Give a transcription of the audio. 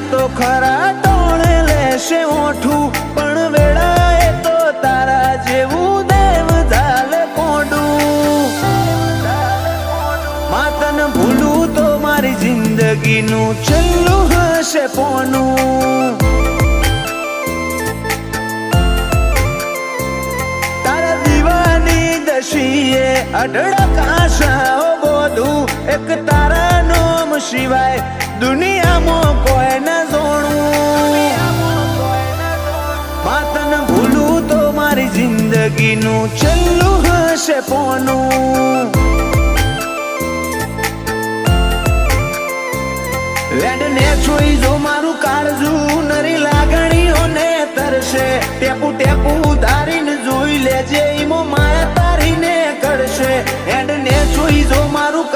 તો ખરા ટોણે લેશે ઓઠું પણ વેળાએ તો તારા જેવું દેવ ઝાલે કોડું માતન ભૂલું તો મારી જિંદગીનું છેલ્લું હશે પોનું તારા દીવાની દશીએ અઢળકાશાઓ બોધું એક તારા નામ સિવાય દુનિયામાં કોઈ ન જોણું માતન ભૂલું તો મારી જિંદગીનું છેલ્લું હશે પોનું લેડને જોઈ જો મારું કાળજું નરી લાગણીઓને તરશે ટેપુ ટેપુ ધારીને જોઈ લેજે ઈમો માયા તારીને કરશે એડને જોઈ જો મારું